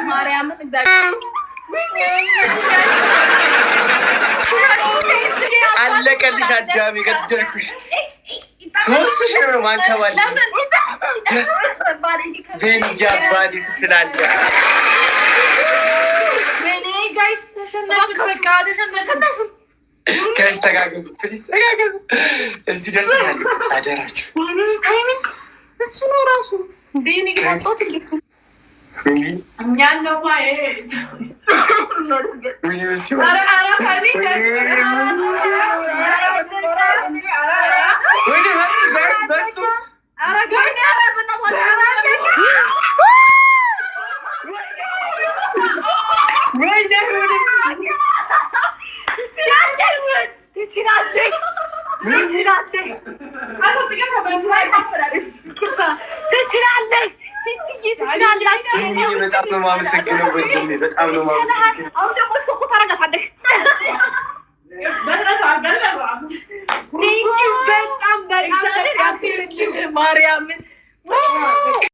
ማርያምን እግዚአብሔር አለቀልሽ። አዳሚ ገደልኩሽ። ሶስት ነው ማንከባል ቤንጃ አባቴ ትስላለህ። ጋይስ ተጋገዙ፣ ፕሊዝ ተጋገዙ። እዚህ ደስ ያለ አደራችሁ። እሱ ነው ራሱ ቤኒ ጋጣት ልኩ ያለው ማለት በጣም ነው የማመሰግነው ወንድሜ፣ በጣም ነው የማመሰግነው። አሁን ደግሞ እስኮ ታረጋታለህ። በጣም ማርያምን